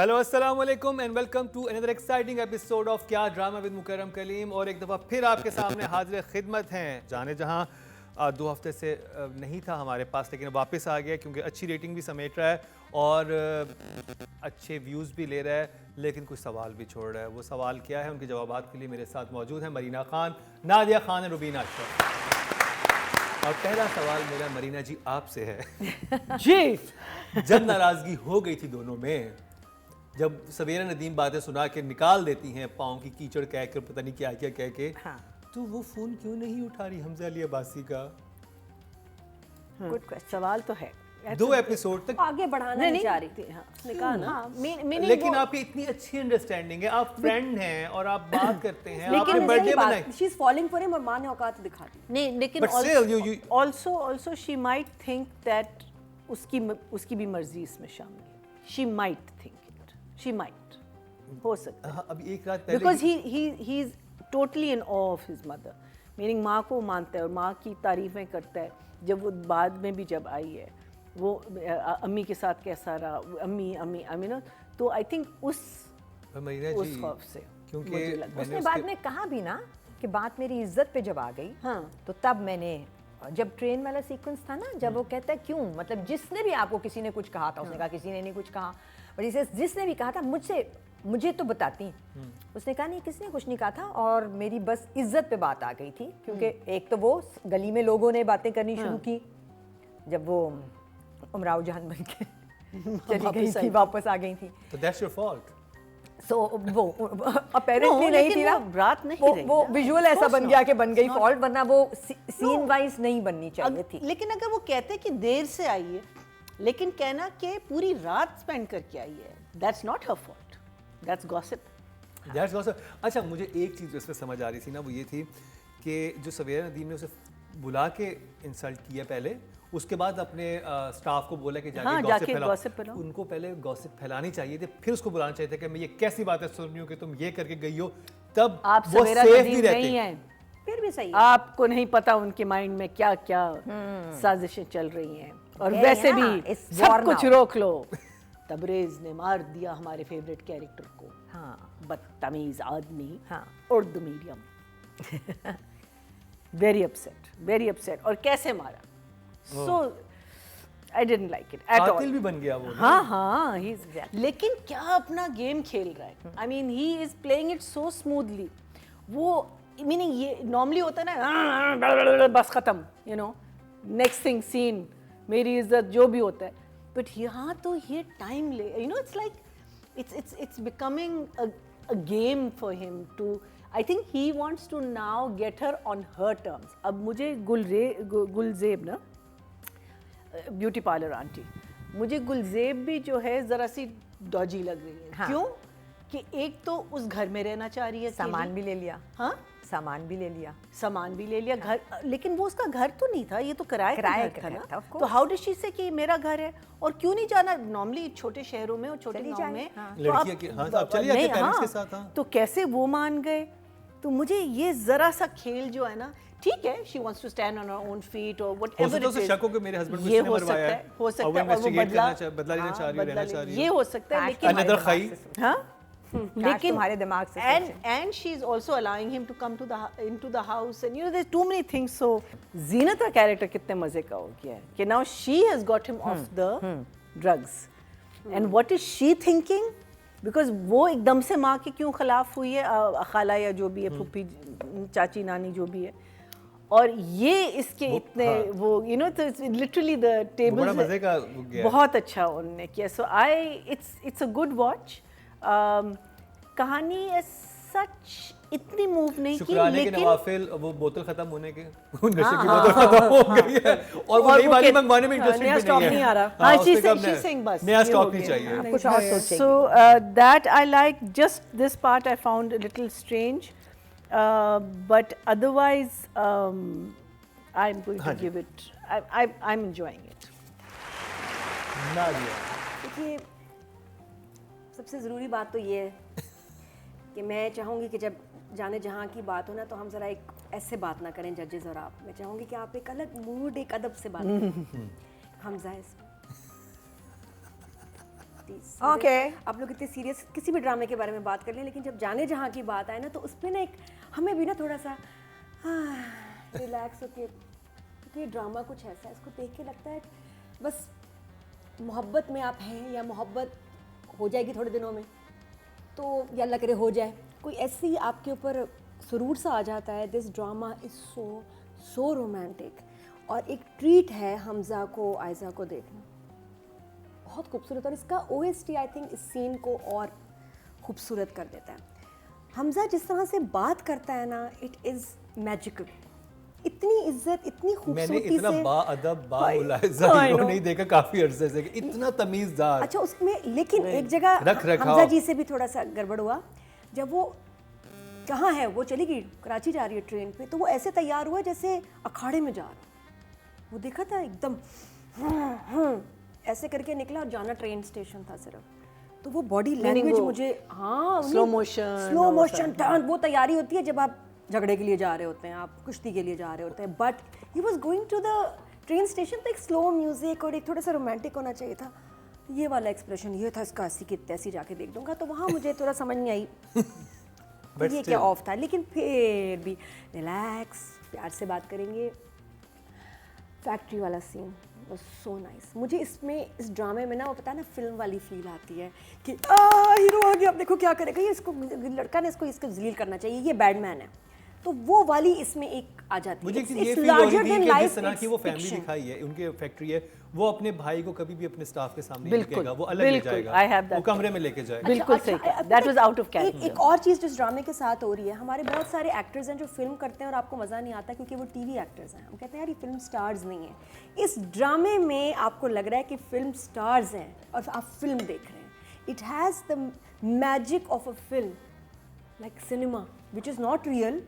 Hello अस्सलाम वालेकुम and welcome to another exciting episode of Kya drama with Mukarram Kaleem. और एक दफ़ा फिर आपके सामने हाजिर खिदमत हैं। जाने जहां 2 हफ्ते से नहीं था हमारे पास, लेकिन वापस आ गया क्योंकि अच्छी रेटिंग भी समेट रहा है और अच्छे व्यूज़ भी ले रहा है, लेकिन कुछ सवाल भी छोड़ रहा है। वो सवाल क्या है, उनके जवाबात के लिए मेरे साथ मौजूद हैं मरीना खान, नादिया खान और रुबीना अशरफ। और पहला सवाल मेरा मरीना जी आपसे है जी। जब नाराज़गी हो गई थी दोनों में, जब सवेरा नदीम बातें सुना के निकाल देती हैं पाँव की कीचड़ कह कर, पता नहीं क्या क्या कह के, हाँ। तो वो फोन क्यों नहीं उठा रही हमजा अली अब्बासी का? Good question. सवाल तो है 2 एपिसोड तक आगे बढ़ाना नहीं चाह रही थी। हाँ, उसने कहा ना। हाँ, लेकिन आपकी इतनी अच्छी अंडरस्टैंडिंग है, आप फ्रेंड हैं और आप बात करते हैं, आपने लेकिन बर्थडे मनाई। She is falling for him और मां ने औकात दिखा दी। नहीं, लेकिन But still, you- also she might think that उसकी भी मर्जी इसमें शामिल है। She might think it. She might. हो सकता है। हाँ, अभी एक रात पहले Because he is totally in awe of his mother. Meaning माँ को मानता है और माँ की तारीफें करता है। जब वो बाद में भी जब आई है, वो अम्मी के साथ कैसा रहा, अम्मी ना, तो आई थिंक उस खौफ से क्योंकि उसने बाद में कहा भी ना कि बात मेरी इज्जत पे जब आ गई, हाँ। तो तब मैंने, जब ट्रेन वाला सीक्वेंस था ना, जब वो कहता है क्यों, मतलब जिसने भी आपको किसी ने कुछ कहा था, उसने कहा किसी ने नहीं कुछ कहा, और जिसने भी कहा था मुझे तो बताती। उसने कहा नहीं, किसने कुछ नहीं कहा था, और मेरी बस इज्जत पे बात आ गई थी, क्योंकि एक तो वो गली में लोगों ने बातें करनी शुरू की जब वो उमराव जान बन के चली गई थी, वापस आ गई थी। तो दैट्स योर फॉल्ट। सो वो अपेरेंटली नहीं थी ना, रात नहीं रही वो ना। विजुअल ऐसा बन गया कि बन गई फॉल्ट, वरना वो सीन वाइज नहीं बननी चाहिए थी। लेकिन अगर वो कहते कि देर से आई है, लेकिन कहना कि पूरी रात स्पेंड करके आई है, that's not her fault, that's gossip. That's gossip. अच्छा, मुझे एक चीज़ इसमें समझ आ रही थी ना, वो ये थी कि जो सवेरा नदीम ने उसे बुला के इंसल्ट किया पहले, उसके बाद अपने स्टाफ को बोला कि जाके गॉसिप फैलाओ। उनको पहले गॉसिप फैलानी चाहिए थी, फिर उसको बुलाना चाहिए था कि मैं ये कैसी बातें सुन रही हूँ कि तुम ये करके गई हो, तब आप वो सवेरा सेफ नदीम भी रहते नहीं हैं, फिर भी सही है। आपको नहीं पता उनके माइंड में क्या क्या साजिशें चल रही हैं, और कह वैसे रही हैं ना, भी it's सब war कुछ now। रोक लो। तबरेज ने मार दिया हमारे फेवरेट कैरेक्टर को। हाँ बदतमीज आदमी। हाँ। उर्दू मीडियम। Very upset. और कैसे मारा, so I didn't like it at कातिल ऑल। भी बन गया वो। हाँ, लेकिन क्या अपना गेम खेल रहा है। I mean he is playing it so smoothly. वो मीनिंग ये नॉर्मली होता है ना, बस खत्म, you know, next thing scene, मेरी इज्जत, जो भी होता है। बट यहाँ तो ये टाइम ले, you know, it's like it's becoming a game for him to, I think he wants to now get her on her terms. अब मुझे गुलजेब ना, ब्यूटी पार्लर आंटी, मुझे गुलजेब भी जो है ज़रा सी डॉजी लग रही है। हाँ। क्यों कि एक तो उस घर में रहना चाह रही है, सामान भी ले लिया। हाँ, सामान भी ले लिया। सामान भी ले लिया, घर, लेकिन वो उसका घर तो नहीं था, ये तो किराए का घर था था, ना। of course। तो हाउ डिड शी से कि मेरा घर है, और क्यों नहीं जाना? नॉर्मली छोटे शहरों में और छोटे चली गांव जाए, में हाँ। तो लड़कियां की, हाँ, आप चली जाती नहीं, पेरेंट्स के हाँ, साथ, हाँ। तो कैसे वो मान गए? तो मुझे ये जरा सा खेल जो है ना, ठीक है, she wants to stand on her own feet और व्हाटएवर हो सकता है शक हो कि मेरे husband को ये इसने हो मरवाया सकता है, है, हो और सकता वो है, और वो investigate बदला बदला लेना चाह रही है, रहना चाह रही है। ये हो सकता है, काश लेकिन Another खाई। हाँ, लेकिन तुम्हारे दिमाग से and she is also allowing him to come to into the house, and you know there's too many things. So Zeenat का character कितने मजे का हो गया है कि now she has got him off the drugs, and what is she thinking? Because वो एकदम से माँ के क्यों खिलाफ हुई है, खाला या जो भी है, फूफी, चाची, नानी, जो भी है, और ये इसके इतने वो, you know, तो literally the tables बड़ा मजे का हो गया। बहुत अच्छा उन्होंने किया। So it's a good watch. कहानी as such इतनी मूव नहीं की, शुक्राने के लेकिन नवाफिल, वो बोतल खत्म होने के, नशे की बोतल खत्म हो गई है, और वो नई वाली मंगवाने में इंटरेस्टेड नया भी स्टॉक नहीं नहीं है। आ रहा। हाँ, हाँ, उसने कहा she's saying बस नया ये स्टॉक हो नहीं गया। चाहिए। कुछ और सोचेगी। So that I like, just this part I found a little strange, but otherwise I'm going to give it, I'm enjoying it. Nadia, देखिए, सबसे ज़रूरी बात तो ये है कि मैं चाहूँगी कि जब जाने जहाँ की बात हो ना, तो हम ज़रा एक ऐसे बात ना करें जजेस और आप। मैं चाहूँगी कि आप एक अलग मूड, एक अदब से बात करें। हमजा प्लीज। Okay. आप लोग इतने सीरियस किसी भी ड्रामे के बारे में बात कर लें, लेकिन जब जाने जहाँ की बात आए ना तो उसमें ना एक हमें भी ना थोड़ा सा रिलैक्स होके, क्योंकि ये ड्रामा कुछ ऐसा है, इसको देख के लगता है बस मोहब्बत में आप हैं या मोहब्बत हो जाएगी थोड़े दिनों में, तो या अल्लाह करे हो जाए, कोई ऐसी आपके ऊपर सुरूर सा आ जाता है। This drama is so romantic, और एक ट्रीट है हमजा को आयजा को देखना, बहुत खूबसूरत। और इसका OST आई थिंक इस सीन को और खूबसूरत कर देता है। हमजा जिस तरह से बात करता है ना, इट इज़ मैजिकल, इतनी इज्जत, इतनी मैंने खूबसूरती इतना से। बाअदब बामुलाहिजा I हीरो know. नहीं देखा काफी अरसे से, कि इतना तमीज़दार। अच्छा उसमें लेकिन एक जगह रख रखाव। हमजा जी से भी थोड़ा सा गड़बड़ हुआ, जब वो कहाँ है, वो चली गई कराची जा रही है ट्रेन पे, तो वो ऐसे तैयार हुआ जैसे अखाड़े में जा रहा। वो देखा था एकदम ऐसे करके निकला, और जाना ट्रेन स्टेशन था सिर्फ। तो वो बॉडी लैंग्वेज मुझे, हाँ slow motion स्लो और मोशन टर्न, वो तैयारी होती है जब आप झगड़े के लिए जा रहे होते हैं, आप कुश्ती के लिए जा रहे होते हैं, but he was going to the train station, तो एक स्लो म्यूजिक और एक थोड़ा सा रोमांटिक होना चाहिए था। ये वाला एक्सप्रेशन ये था इसका, अस्सी की तैसी जाके देख दूंगा, तो वहाँ मुझे थोड़ा समझ नहीं आई But ये क्या ऑफ था, लेकिन फिर भी रिलैक्स प्यार से बात करेंगे। फैक्ट्री वाला सीन वाज सो नाइस। मुझे इसमें इस ड्रामे में ना, वो पता है ना, फिल्म वाली फील आती है कि हीरो आ गया, अब देखो क्या करेगा ये, इसको लड़का ने इसको जलील करना चाहिए, ये बैडमैन है, तो वो वाली इसमें एक आ जाती है। मुझे It's- ये it's फील हो रही larger थी than कि life, जिस तरह की वो it's फैमिली fiction. दिखाई है, उनके फैक्ट्री है, वो अपने भाई को कभी भी अपने स्टाफ के सामने नहीं बिल्कुल, रखेगा, वो अलग ले बिल्कुल, जाएगा, I have that वो कमरे में लेके जाएगा। बिल्कुल सही कहा, that was out of एक character. और चीज़ जिस ड्रामे के साथ हो रही है, हमारे बहुत सारे एक्टर्स हैं जो फिल्म करते हैं और आपको मज़ा नहीं आता क्योंकि वो टीवी एक्टर्स हैं, हम कहते हैं यार ये फिल्म स्टार्स नहीं है। इस ड्रामे में आपको लग रहा है कि फिल्म स्टार्स हैं और आप फिल्म देख रहे हैं। It has the magic of a film, like cinema which is not real.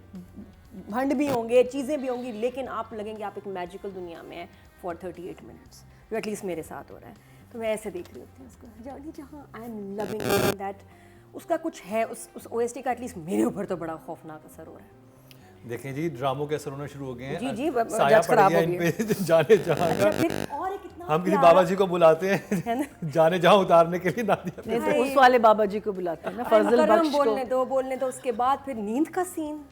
भंड भी होंगे, चीज़ें भी होंगी, लेकिन आप लगेंगे आप एक मैजिकल दुनिया में हैं फॉर 38 मिनट्स, जो एटलीस्ट मेरे साथ हो रहा है। तो मैं ऐसे देख रही होती हूँ उसको, जानी जहाँ आई एम लविंग दैट। उसका कुछ है, उस OST का एटलीस्ट मेरे ऊपर तो बड़ा खौफनाक असर हो रहा है। देखें जी, ड्रामों के असर होना शुरू हो गए हैं। जी, जी, साया जज पड़ खराब गया हो इन पे जाने जहाँ अच्छा, का। फिर और एक इतना हम किसी प्यारा- बाबा जी को बुलाते हैं जाने जहाँ उतारने के लिए, नादिया पे। नहीं तो उस वाले बाबा जी को बुलाते हैं ना, फजल करम बख्श को। बोलने दो। उसके बाद फिर नींद का सीन,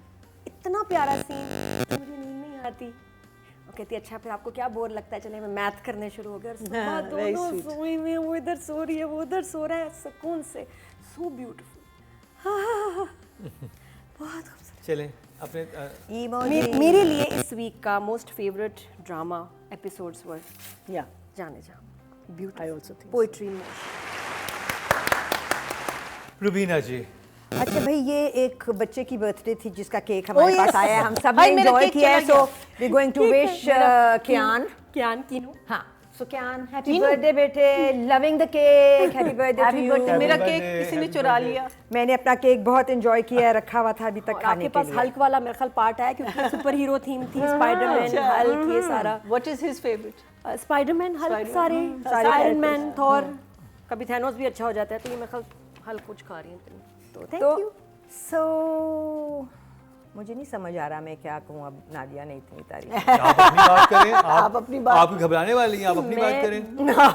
इतना प्यारा सीन, मुझे नींद नहीं आती। वो कहती है अच्छा फिर आपको क्या बोर लगता है, चले मैं मैथ करने शुरू हो गया, और उसके बाद very दोनों sweet. सोई में, वो इधर सो रही है, वो उधर सो रहा है, सुकून से, सो ब्यूटीफुल। बहुत खूबसूरत। चलें अपने मेरे लिए इस वीक का मोस्ट फेवरेट ड्रामा एपिसोड्स वर या जाने जा, I beautiful also think so. Poetry में। रुबीना जी, अच्छा भाई, ये एक बच्चे की बर्थडे थी जिसका केक हमारे Oh, पास yes. आया है, हम सब भाई, ने मेरा एंजॉय केक किया है, चला सो गया। वी गोइंग टू ठीक है, विश मेरा कियान। कियान कीनू। हाँ, सो कियान, हैप्पी बर्थडे बेटे, loving the cake, happy birthday to happy you. Birthday. मेरा Happy केक birthday, किसी ने happy चुरा birthday. लिया। मैंने अपना केक बहुत एंजॉय किया है, रखा हुआ था अभी तक और खाने आपके के पास लिए। हल्क वाला मेरे ख्याल पार्ट आया क्योंकि सुपर हीरो थीम थी, स्पाइडरमैन, हल्क, ये सारा। What is his favorite? Spiderman, Hulk, Spider- सारे सारे आयरन मैन, थॉर, कभी थैनोस भी अच्छा हो जाता है, तो ये मेरे ख्याल हल्क कुछ खा रही हैं तुम। तो थैंक तो यू। सो मुझे नहीं समझ आ रहा मैं क्या कहूँ, अब नादिया ने इतनी तारीफ। आप अपनी बात करें। आप अपनी बात- आप घबराने वाली हैं, आप अपनी बात करें।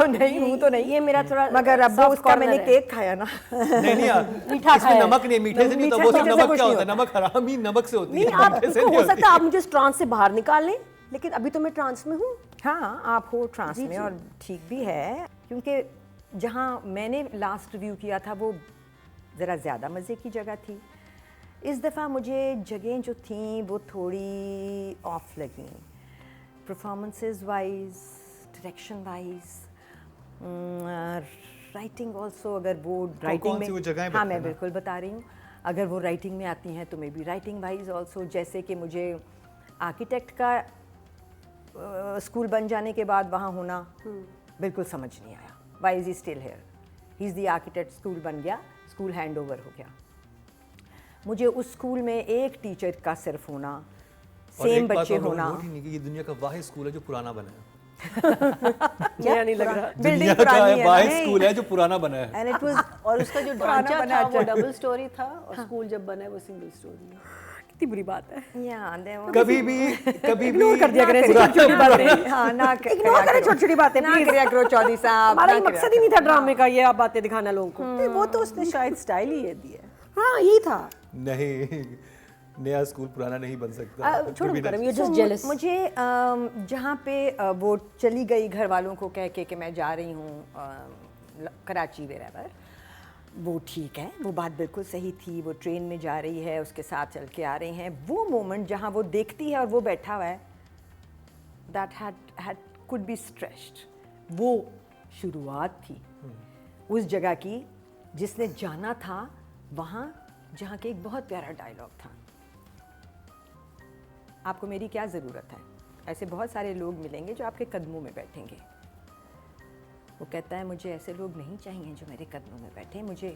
नहीं हूँ तो नहीं, ये मेरा थोड़ा मगर अब वो soft उसका मैंने corner है। केक खाया ना। नहीं नहीं यार, मीठा इसमें खाया है। नमक नहीं, मीठे से नहीं होता, वो सिर्फ मीठे से नमक कुछ क्या नहीं होता है, नमक हराम ही नमक से होती नहीं, है, आप मीठे से हो नहीं सकता होती। है आप मुझे इस ट्रांस से बाहर निकाल लें, लेकिन अभी तो मैं ट्रांस में हूँ। हाँ, आप हो ट्रांस जी, में, जी। और ठीक भी है, क्योंकि जहाँ मैंने लास्ट रिव्यू किया था वो ज़रा ज़्यादा मज़े की जगह थी। इस दफ़ा मुझे जगहें जो थी वो थोड़ी ऑफ लगी, performances wise, direction wise, writing also. अगर वो राइटिंग कौन सी वो जगहें में, हाँ मैं बताना? बिल्कुल बता रही हूँ, अगर वो राइटिंग में आती हैं तो may be writing wise also. जैसे कि मुझे आर्किटेक्ट का स्कूल बन जाने के बाद वहाँ होना बिल्कुल समझ नहीं आया। Why is he still here, he is the architect, school बन गया, स्कूल हैंड ओवर हो गया। मुझे उस स्कूल में एक टीचर का सिर्फ होना, और सेम एक बात बच्चे और लोगों ने होना, नोट ही नहीं की, ये दुनिया का वाहिद स्कूल है जो पुराना बना है। क्या नहीं लग रहा। बिल्डिंग दुनिया का पुरानी है वाहिद ना। स्कूल है जो पुराना बना है। एंड इट वाज और उसका जो पुराना ढांचा बना था वो अच्छा। डबल स्टोरी था, और स्कूल जब बना है वो सिंगल स्टोरी है। कितनी बुरी बात है। या कभी भी इग्नोर कर दिया करें छोटी-छोटी बातें। हाँ ना इग्नोर करें छोटी-छोटी बातें ना प्लीज। करिया करो चौधरी साहब, हमारा ना ये करिया मकसद ही नहीं था ड्रामे का ये आप बातें दिखाना लोगों को। नहीं, वो तो उसने शायद स्टाइल ही ये दिया। हाँ यही था। नहीं, नया स्कूल पुराना नहीं बन सकता। छोड़ो मुकरम, यू So, जस्ट जेलस। मुझे जहाँ पे वो चली गई घर वालों को कह के कि मैं जा रही हूँ कराची वेरेवर, वो ठीक है, वो बात बिल्कुल सही थी। वो ट्रेन में जा रही है, उसके साथ चल के आ रहे हैं। वो मोमेंट जहाँ वो देखती है और वो बैठा हुआ है, that had could be stressed. वो शुरुआत थी उस जगह की जिसने जाना था वहाँ, जहाँ के एक बहुत प्यारा डायलॉग था, आपको मेरी क्या ज़रूरत है। ऐसे बहुत सारे लोग मिलेंगे जो आपके कदमों में बैठेंगे। वो कहता है मुझे ऐसे लोग नहीं चाहिए जो मेरे कदमों में बैठे, मुझे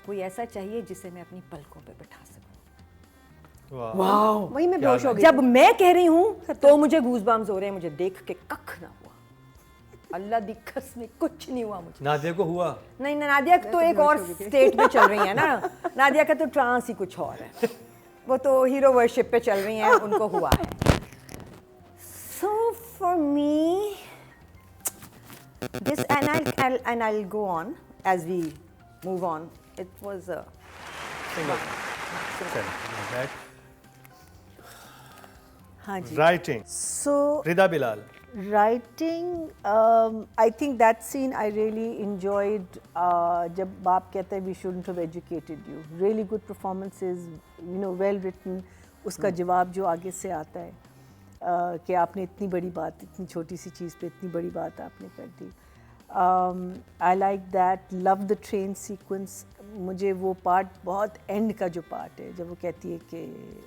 कोई ऐसा चाहिए जिसे मैं अपनी पलकों पे बैठा सकूं। वाह, वही मैं बेहोश हो गई। जब मैं कह रही हूँ तो मुझे गूज़बम्स हो रहे हैं, मुझे देख के कख ना हुआ, अल्लाह दी कसम कुछ नहीं हुआ मुझे। नादिया को हुआ? नहीं, नादिया तो एक और स्टेट में चल रही है ना, नादिया का तो ट्रांस ही कुछ और है, वो तो हीरो वर्शिप पे चल रही हैं, उनको हुआ है। So for me, this and I'll go on as we move on. It was a हाँ जी। Writing, So Rida Bilal. writing, I think that scene I really enjoyed. जब बाप कहता है we shouldn't have educated you. Really good performances, you know, well written. उसका जवाब जो आगे से आता है कि आपने इतनी बड़ी बात, इतनी छोटी सी चीज़ पे इतनी बड़ी बात आपने कर दी. I like that. Love the train sequence. मुझे वो पार्ट बहुत एंड का जो पार्ट है जब वो कहती है कि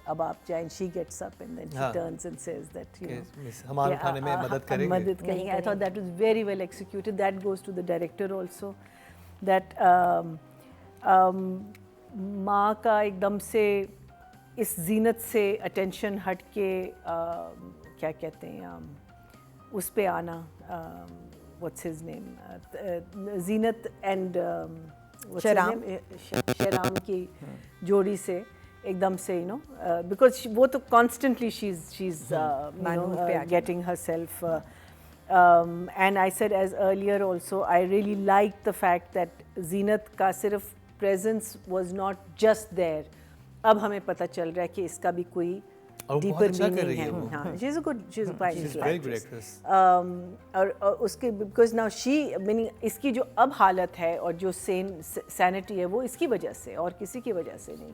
अब आप जाएं, she gets up and then she हाँ. turns and says that you know, सामान उठाने में मदद करेंगे। मदद करेंगे. I thought that was very well executed. That goes to the director also. That माँ का एकदम से इस जीनत से अटेंशन हट के क्या कहते हैं उस पे आना, what's his name, Zeenat and शेराम शेराम की जोड़ी से एकदम से you know, because वो तो constantly she's getting herself and I said as earlier also, I really liked the fact that Zeenat का सिर्फ presence was not just there. अब हमें पता चल रहा है कि इसका भी कोई और deeper बहुत अच्छा कर meaning रही है. है वो। हाँ, she's a good, she's a quite She's good very good actress. actress. और उसके because now she meaning इसकी जो अब हालत है और जो sanity है वो इसकी वजह से और किसी की वजह से नहीं,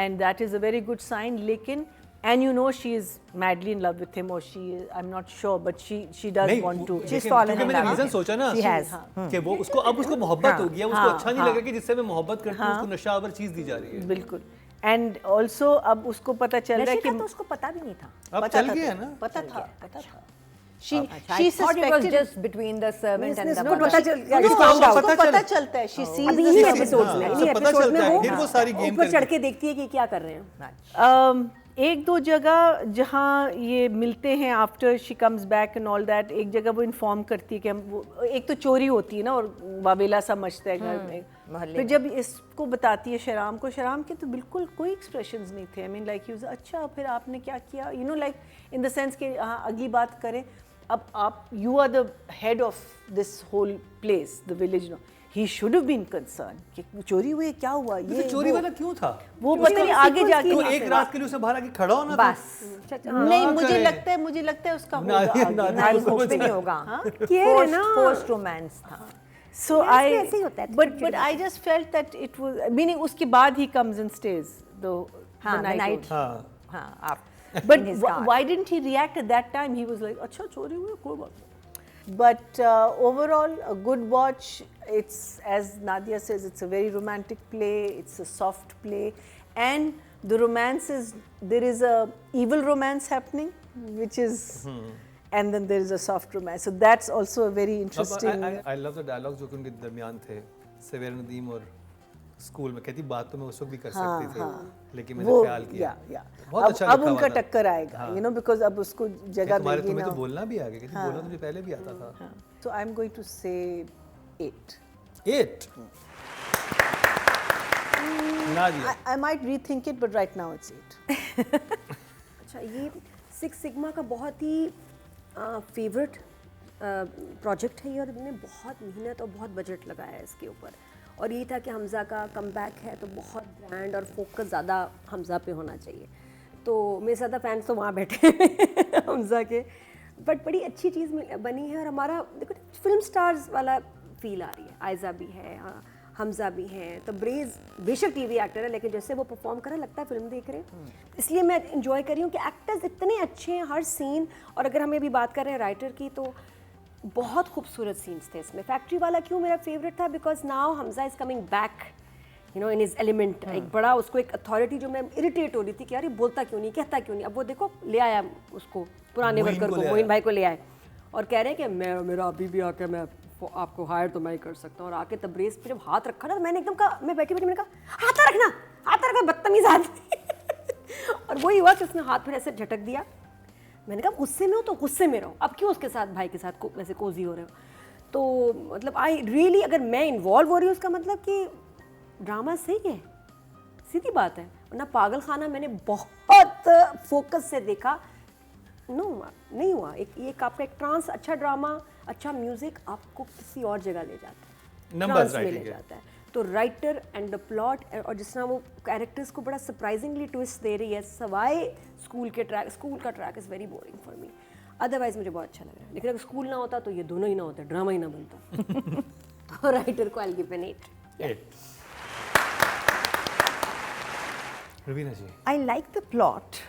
and that is a very good sign. लेकिन and you know she is madly in love with him or she is, I'm not sure, but she does नहीं, want to. देखिए, fallen क्योंकि in मैंने love. रीजन सोचा ना She has. कि वो उसको अब उसको मोहब्बत हो गई है, उसको अच्छा नहीं हाँ. लगा कि जिससे मैं मोहब्बत करती हूँ उसको नशावर चीज दी जा रही है। बिल्कुल. And also अब उसको पता चल रहा है नशे कि का तो उसको पता भी नहीं था। अब चल गया है ना। पता था. She She thought it was suspected. just between the servant and the इसको mother. पता चल गया, No, इसको उसको पता पता चल- चलता है. She sees अभी the इन्हीं servant. एपिसोड्स में, हाँ, इन्हीं उसको पता एपिसोड्स में चलता है, वो फिर वो सारी गेम ऊपर चढ़ करके- के देखती है कि क्या कर रहे हैं। एक दो जगह जहाँ ये मिलते हैं after she comes back and all that, एक जगह वो इन्फॉर्म करती है कि हम वो, एक तो चोरी होती है ना और वावेला सा मचता है घर में, मोहल्ले फिर जब इसको बताती है शराम को, शराम के तो बिल्कुल कोई एक्सप्रेशंस नहीं थे. आई मीन लाइक यूज अच्छा फिर आपने क्या किया, you know like in the sense कि हाँ अगली बात करें, अब आप you are the head of this whole place the village. No he should have been concern कि चोरी हुई है, क्या हुआ, ये तो चोरी वो- वाला क्यों था? वो पता नहीं आगे जाके तो एक रात के लिए उसे बाहर आके खड़ा होना था? बस नहीं, हाँ, मुझे करे। लगता है उसका ना- होगा आगे. ना- नहीं कुछ भी नहीं होगा। केयर है ना। पोस्ट रोमांस था। So Yes, I, ऐसे ही होता है, but I just felt that it was, meaning उसके बाद he comes and stays the हाँ, the night. हाँ, हाँ, आप But in his car. why didn't he react at that time? He was like, अच्छा चोरी हुई, कोई बात नहीं. But overall, a good watch. It's, as Nadia says, it's a very romantic play. It's a soft play, and the romance is, there is a evil romance happening, which is, and then there is a soft romance. So that's also a very interesting. I love the dialogues जो कि उनके दरमियान थे, सवेर नदीम और school में कहती बात तो मैं उस वक्त भी कर सकती थी, लेकिन मैंने वो ख्याल किया। या बहुत अब अच्छा अब लिखा उनका हुआ था। टक्कर आएगा, यू नो, बिकॉज अब उसको जगह तुम्हारे मिलेगी तुम्हें ना. तो बोलना भी आ गया, कहती बोलना तुझे पहले भी आता था। So I'm going to say 8. 8 Nadia I might rethink it, but right now it's 8. अच्छा, ये सिक्स सिग्मा का बहुत ही फेवरेट प्रोजेक्ट है ये, और मैंने बहुत मेहनत और बहुत बजट लगाया है इसके ऊपर, और यही था कि हमज़ा का कमबैक है तो बहुत ब्रांड और फोकस ज़्यादा हमज़ा पे होना चाहिए। तो मेरे ज़्यादा फैंस तो वहाँ बैठे हैं हमज़ा के, बट बड़ी अच्छी चीज़ बनी है। और हमारा देखो फिल्म स्टार्स वाला फील आ रही है, आयज़ा भी है, हमज़ा भी हैं, तो ब्रेज बेशक टीवी एक्टर है लेकिन जैसे वो परफॉर्म कर रहा लगता है फिल्म देख रहे हैं। इसलिए मैं इंजॉय कर रही हूँ कि एक्टर्स इतने अच्छे हैं हर सीन। और अगर हमें अभी बात कर रहे हैं राइटर की, तो बहुत खूबसूरत सीन्स थे इसमें। फैक्ट्री वाला क्यों मेरा फेवरेट था, because now Hamza is coming back you know in his element. एक बड़ा उसको एक अथॉरिटी जो मैं इरिटेट हो रही थी कि यार ये बोलता क्यों नहीं, कहता क्यों नहीं, अब वो देखो ले आया उसको पुराने वर्कर को, मोइन भाई को ले आए और कह रहे हैं कि मैं मेरा अभी भी आके मैं आपको हायर तो मैं ही कर सकता हूँ। और आके तब्रेज़ पे जब हाथ रखा ना, तो मैंने एकदम कहा, मैं बैठी मैंने कहा हाथ रखना, हाथ रखना, बदतमीज हाथ और वही हुआ कि उसने हाथ फिर ऐसे झटक दिया। मैंने कहा गुस्से में हो तो गुस्से में रहो, अब क्यों उसके साथ भाई के साथ वैसे कोजी हो रहे हो। तो मतलब आई रियली, अगर मैं इन्वॉल्व हो रही हूँ उसका मतलब कि ड्रामा सही है, सीधी बात है। वरना पागल खाना मैंने बहुत फोकस से देखा, नहीं हुआ। एक आपका एक ट्रांस, अच्छा ड्रामा, अच्छा म्यूजिक आपको किसी और जगह ले जाता है, नंबर्स ट्रांस में ले जाता है। तो राइटर एंड द प्लॉट, और जिस तरह वो कैरेक्टर्स को बड़ा सरप्राइजिंगली ट्विस्ट दे रही है, सवाए स्कूल का track is very boring for me. Otherwise मुझे बहुत अच्छा लग रहा है, लेकिन अगर स्कूल ना होता तो ये दोनों ही ना होता, ड्रामा ही ना बनता। तो राइटर को I give an 8। Raveena ji, I like the plot.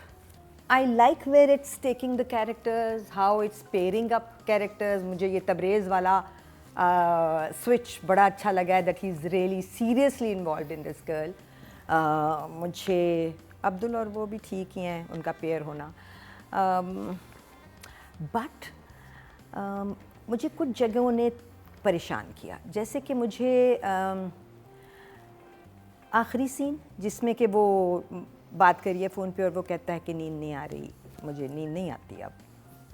I like where it's taking the characters, how it's pairing up characters. मुझे ये तबरेज़ वाला switch बड़ा अच्छा लगा है, that he's really seriously involved in this girl. मुझे अब्दुल और वो भी ठीक ही हैं, उनका पेयर होना। But मुझे कुछ जगहों ने परेशान किया, जैसे कि मुझे आखिरी सीन जिसमें कि वो बात करिए फ़ोन पे और वो कहता है कि नींद नहीं आ रही, मुझे नींद नहीं आती। अब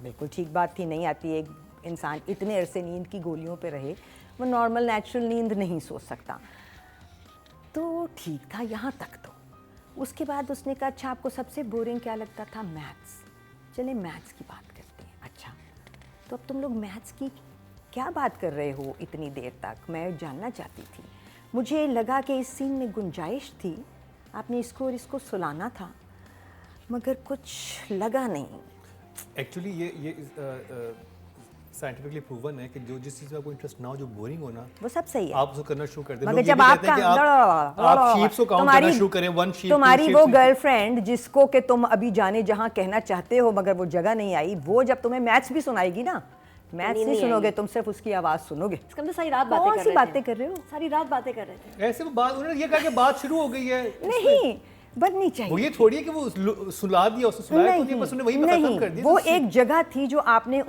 बिल्कुल ठीक बात थी, नहीं आती। एक इंसान इतने अरसे नींद की गोलियों पे रहे, वो नॉर्मल नेचुरल नींद नहीं सो सकता। तो ठीक था यहाँ तक। तो उसके बाद उसने कहा अच्छा आपको सबसे बोरिंग क्या लगता था? मैथ्स। चले मैथ्स की बात करते हैं। अच्छा तो अब तुम लोग मैथ्स की क्या बात कर रहे हो इतनी देर तक, मैं जानना चाहती थी। मुझे लगा कि इस सीन में गुंजाइश थी, आपने इसको और इसको सुलाना था, मगर कुछ लगा नहीं। एक्चुअली ये साइंटिफिकली प्रूवन है कि जो जिस चीज़ में आपको इंटरेस्ट ना हो, जो बोरिंग हो ना, वो सब सही है, आप उसको करना शुरू कर दें। मगर जब आपका आप शीप्स को काउंट करना शुरू करें, वन शीप, तुम्हारी वो गर्लफ्रेंड जिसको कि तुम अभी जाने जहाँ कहना चाहते हो मगर वो जगह नहीं आई, वो जब तुम्हें मैथ्स भी सुनाएगी ना, मैथ्स नहीं सुनोगे तुम, सिर्फ उसकी आवाज़ सुनोगे। इसका मतलब सारी रात बातें कर रहे थे। सारी रात बातें कर रहे थे। ऐसे वो बात, उन्होंने ये कहा कि बात शुरू हो गई है। नहीं बननी चाहिए। वो ये थोड़ी है कि वो सुला दिया, उसने सुलाया तो नहीं, बस उन्हें वही पे खत्म कर दिया। वो एक जगह थी जो आपने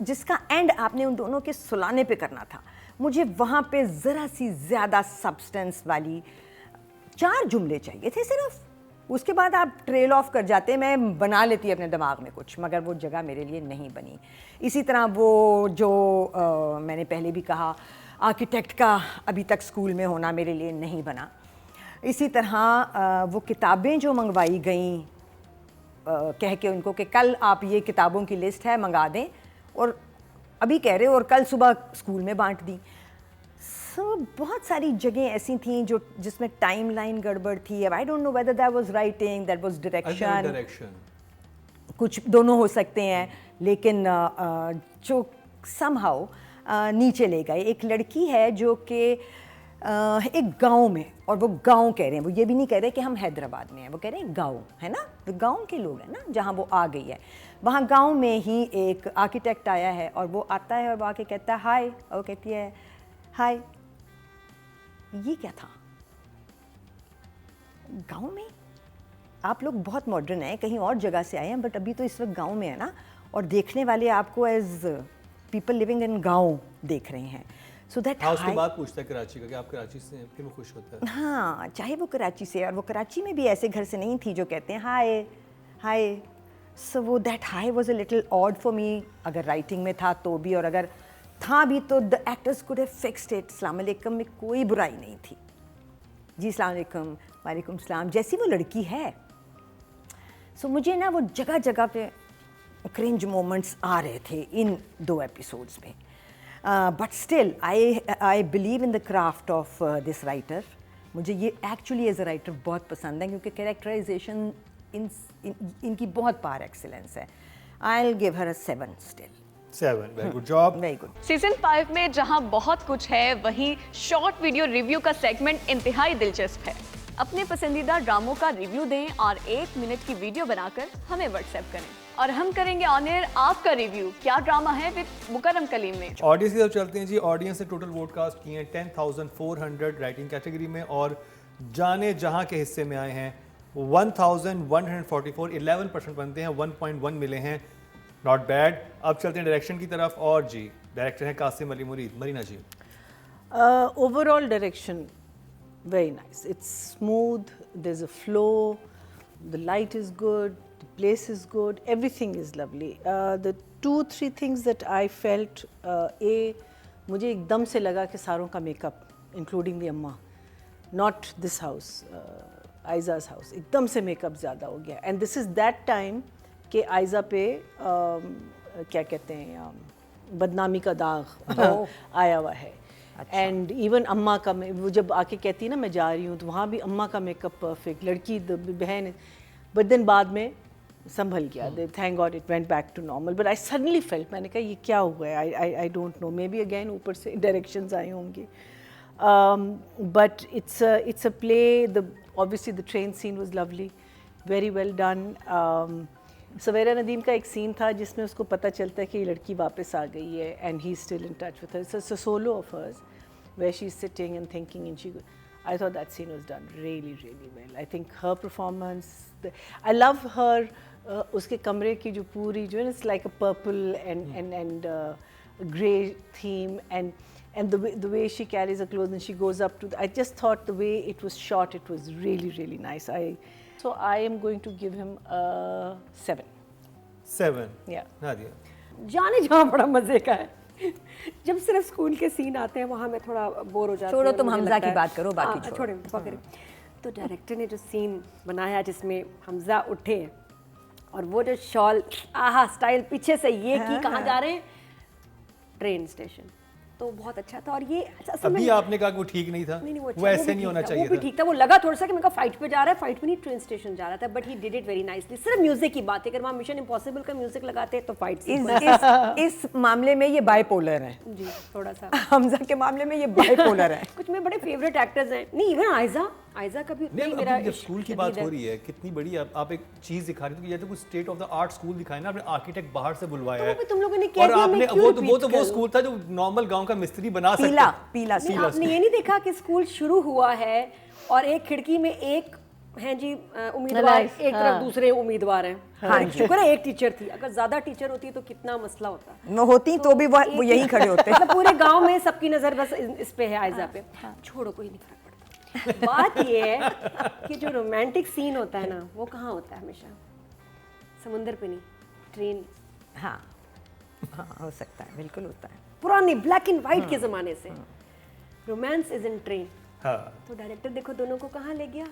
जिसका एंड आपने उन दोनों के सुलाने पे करना था। मुझे वहाँ पे ज़रा सी ज़्यादा सब्सटेंस वाली 4 जुमले चाहिए थे सिर्फ। उसके बाद आप ट्रेल ऑफ कर जाते, मैं बना लेती अपने दिमाग में कुछ, मगर वो जगह मेरे लिए नहीं बनी। इसी तरह वो जो मैंने पहले भी कहा, आर्किटेक्ट का अभी तक स्कूल में होना मेरे लिए नहीं बना। इसी तरह वो किताबें जो मंगवाई गईं कह के उनको कि कल आप ये किताबों की लिस्ट है मंगा दें, और अभी कह रहे हो और कल सुबह स्कूल में बांट दी। बहुत सारी जगह ऐसी थी जो जिसमें टाइम लाइन गड़बड़ थी। अब आई don't know whether that was writing, that was direction, कुछ दोनों हो सकते हैं, लेकिन जो समहाउ नीचे ले गए। एक लड़की है जो कि एक गांव में, और वो गांव कह रहे हैं, वो ये भी नहीं कह रहे कि हम हैदराबाद में हैं, वो कह रहे हैं गांव है ना, वो गांव के लोग हैं ना जहां वो आ गई है। वहाँ गांव में ही एक आर्किटेक्ट आया है और वो आता है और वो आके कहता है हाय, और वो कहती है हाय। ये क्या था? गांव में आप लोग बहुत मॉडर्न हैं, कहीं और जगह से आए हैं, बट अभी तो इस वक्त गांव में है ना, और देखने वाले आपको एज पीपल लिविंग इन गांव देख रहे हैं। सो दैट उसके बाद पूछता है कराची का कि आप कराची से हैं, फिर वो खुश होता है। हाँ, चाहे वो कराची से, और वो कराची में भी ऐसे घर से नहीं थी जो कहते हैं हाय हाय। सो वो that hi was a little odd for me, अगर राइटिंग में था तो भी, और अगर था भी तो the actors could have fixed it. अस्सलाम वालेकुम में कोई बुराई नहीं थी, जी अस्सलाम वालेकुम, वालेकुम सलाम, जैसी वो लड़की है। सो मुझे ना वो जगह जगह पे क्रिंज मोमेंट्स आ रहे थे इन 2 एपिसोड्स में, but still I believe in the craft of this writer. मुझे ये एक्चुअली एज अ राइटर बहुत पसंद है क्योंकि कैरेक्टराइजेशन इनकी बहुत पार एक्सीलेंस है। आई will give her a 7 still. 7, very good job. Very good. Season 5 में जहां बहुत कुछ है, वहीं शॉर्ट वीडियो रिव्यू का सेगमेंट इंतहाई दिलचस्प है। अपने पसंदीदा ड्रामों का रिव्यू दें और 1 मिनट की वीडियो बनाकर हमें व्हाट्सएप करें और हम करेंगे ऑन एयर आपका रिव्यू। क्या ड्रामा है विद मुकर्रम कलीम में। ऑडियंस की तरफ चलते हैं जी। ऑडियंस ने टोटल वोट कास्ट किए हैं 10,400 राइटिंग कैटेगरी में और जाने जहां के हिस्से में आए हैं 1,144, 11% बनते हैं, 1.1 मिले हैं, नॉट बैड। अब चलते हैं डायरेक्शन की तरफ और जी डायरेक्टर हैं कासिम अली मुरीद। मरीना जी। Overall direction, very nice. It's smooth, there's a flow, the light is good, the place is good, everything is lovely. The 2-3 things that I felt, मुझे एकदम से लगा कि सारों का मेकअप, including the अम्मा, not this house, आयज़ा's house, एकदम से मेकअप ज़्यादा हो गया. And this is that time कि आयज़ा पे क्या कहते हैं बदनामी का दाग आया हुआ है. एंड इवन अम्मा का वो जब आके कहती है ना मैं जा रही हूँ तो वहाँ भी अम्मा का मेकअप परफेक्ट, लड़की बहन, बट देन बाद में संभल गया. Thank God it went back to normal. But I suddenly felt, मैंने कहा ये क्या हुआ है. I don't know, maybe again ऊपर से डायरेक्शंस आई होंगी. But it's a play. Obviously the train scene was lovely, very well done. Savera Nadeem का एक सीन था जिसमें उसको पता चलता है कि ये लड़की वापस आ गई है and he still in touch with her. It's a solo of hers where she is sitting and thinking and she, I thought that scene was done really really well. I think her performance, I love her. उसके कमरे की जो पूरी जो है it's like a purple and grey theme and the way she carries her clothes and she goes up to I just thought the way it was shot, it was really really nice. So I am going to give him a 7. 7. Yeah. Nadia. जाने जहाँ बड़ा मजे का है. जब सिर्फ school के scene आते हैं वहाँ मैं थोड़ा बोर हो जाती हूँ. छोड़ो तुम मुझे हमजा लगता की है- बात करो, बाकी हाँ, छोड़ो। छोड़ो पकड़े. तो डायरेक्टर ने जो सीन बनाया जिसमें हमजा उठे और वो जो शॉल आहा स्टाइल पीछे से ये की कहाँ जा रहे हैं, ट्रेन स्टेशन, तो बहुत अच्छा था. और ये असल में अभी आपने कहा कि वो ठीक नहीं था, नहीं, वो अच्छा, ऐसे भी नहीं ठीक होना था, चाहिए वो भी था। ठीक था. वो लगा थोड़ा सा कि मेरा फाइट पे जा रहा है, फाइट पे नहीं ट्रेन स्टेशन जा रहा था. But he did it very nicely. सिर्फ म्यूजिक की बात है, अगर वहाँ मिशन इम्पॉसिबल का म्यूजिक लगाते तो फाइट इस मामले में ये बाइपोलर है. जी थोड़ा सा. हमजा के मामले में ये बाइपोलर है. कुछ मेरे बड़े फेवरेट एक्टर्स हैं. नहीं इवन आयजा का भी नहीं, मेरा अभी जब इश्क स्कूल की शदीद बात है. हो रही है, कितनी बड़ी आप एक चीज दिखा रहे हो कि ये तो कोई state of the art school दिखाया ना, आपने आर्किटेक्ट बाहर से बुलवाया तो है. वो भी तुम लोगों ने कह और दिया, मैं आपने क्यों वो repeat तो वो करूं? स्कूल था जो नॉर्मल गांव का मिस्त्री बना सकता पीला है. पीला नहीं, सी. आपने ये नहीं देखा कि स्कूल शुरू हुआ है और एक खिड़की में एक हैं जी उम्मीदवार, Nice, एक तरफ दूसरे उम्मीदवार हैं. हाँ और शुक्र है एक टीचर थी. अगर ज्यादा टीचर होती तो कितना मसला होता. वो होती तो भी वो एक- यहीं खड़े होते. मतलब पूरे गांव में सबकी नजर बस इस पे है, आयजा पे. छोड़ो, कोई नहीं फर्क पड़ता. बात ये है कि जो रोमांटिक सीन होता है ना, वो कहाँ होता है हमेशा? समुंदर पे नहीं, ट्रेन. हाँ हाँ हो सकता है, बिल्कुल होता है. पुरानी ब्लैक एंड व्हाइट के जमाने से. Romance is in train. हाँ. तो डायरेक्टर देखो दोनों को कहाँ ले गया,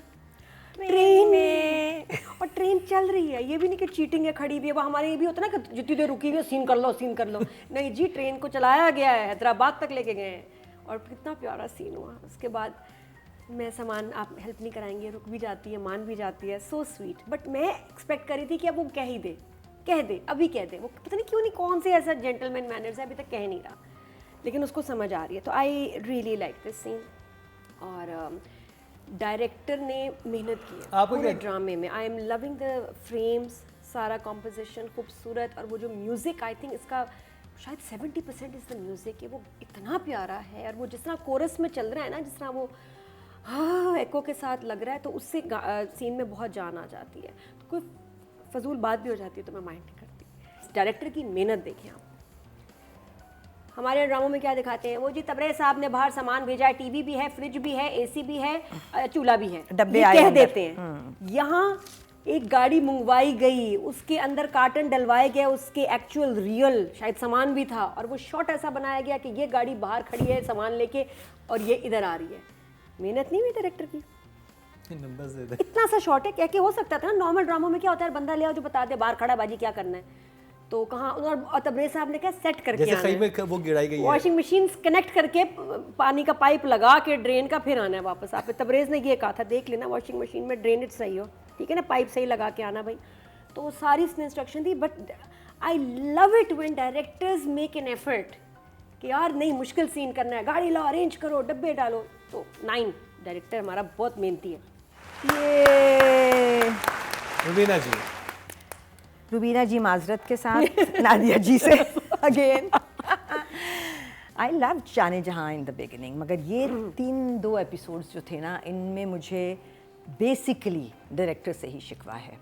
ट्रेन में. और ट्रेन चल रही है, ये भी नहीं कि चीटिंग है, खड़ी भी है. वो हमारे ये भी होता है ना कि जितनी देर रुकी हुई है सीन कर लो, सीन कर लो. नहीं जी, ट्रेन को चलाया गया है, हैदराबाद तक लेके गए हैं. और कितना प्यारा सीन हुआ. उसके बाद मैं सामान आप हेल्प नहीं कराएंगे, रुक भी जाती है, मान भी जाती है. So sweet. बट मैं एक्सपेक्ट करी थी कि अब वो कह ही दे, कह दे, अभी कह दे. वो पता नहीं क्यों नहीं, कौन से ऐसा जेंटलमैन मैनर्स है, अभी तक कह नहीं रहा. लेकिन उसको समझ आ रही है. तो I really like this scene. और डायरेक्टर ने मेहनत की है आपको पूरे क्या- ड्रामे में. I am loving the frames, सारा कॉम्पोजिशन खूबसूरत. और वो जो म्यूज़िक, आई थिंक इसका शायद 70% इज़ द म्यूज़िक. वो इतना प्यारा है. और वो जिस तरह कोरस में चल रहा है ना, जिस तरह वो हाँ एको के साथ लग रहा है, तो उससे सीन में बहुत जान आ जाती है. तो कोई फजूल बात भी हो जाती है तो मैं माइंड नहीं करती. डायरेक्टर की मेहनत देखें आप. हमारे ड्रामों में क्या दिखाते हैं, वो जी तबरे साहब ने बाहर सामान भेजा है, टीवी भी है, फ्रिज भी है, एसी भी है, चूल्हा भी है, डब्बे ये आए कह अंदर. देते हैं. यहाँ एक गाड़ी मंगवाई गई, उसके अंदर कार्टन डलवाए गए, उसके एक्चुअल रियल शायद सामान भी था. और वो शॉट ऐसा बनाया गया कि ये गाड़ी बाहर खड़ी है सामान लेके और ये इधर आ रही है. मेहनत नहीं हुई डायरेक्टर की. नंबर्स दे दे। इतना सा शॉर्ट है, क्या कि हो सकता था ना नॉर्मल ड्रामों में क्या होता है, बंदा ले आओ जो बता दे बाहर खड़ा बाजी क्या करना है, तो कहाँ, और तबरेज साहब ने क्या सेट करके जैसे आना सही है, में वो गिराई गई है। वॉशिंग मशीन कनेक्ट करके पानी का पाइप लगा के ड्रेन का फिर आना है वापस। आप तबरेज ने ये कहा था, देख लेना वॉशिंग मशीन में ड्रेनेज सही हो, ठीक है ना, पाइप सही लगा के आना भाई। तो सारी इसमें इंस्ट्रक्शन थी। But I love it when directors make an effort कि यार नहीं मुश्किल सीन करना है, गाड़ी लाओ, अरेंज करो, डब्बे डालो। तो 9 डायरेक्टर हमारा बहुत मेहनती है। ये रुबीना जी, रुबीना जी माजरत के साथ नादिया जी से अगेन आई लव जाने जहाँ इन द बिगिनिंग, मगर ये 2 एपिसोड्स जो थे ना, इनमें मुझे बेसिकली डायरेक्टर से ही शिकवा है।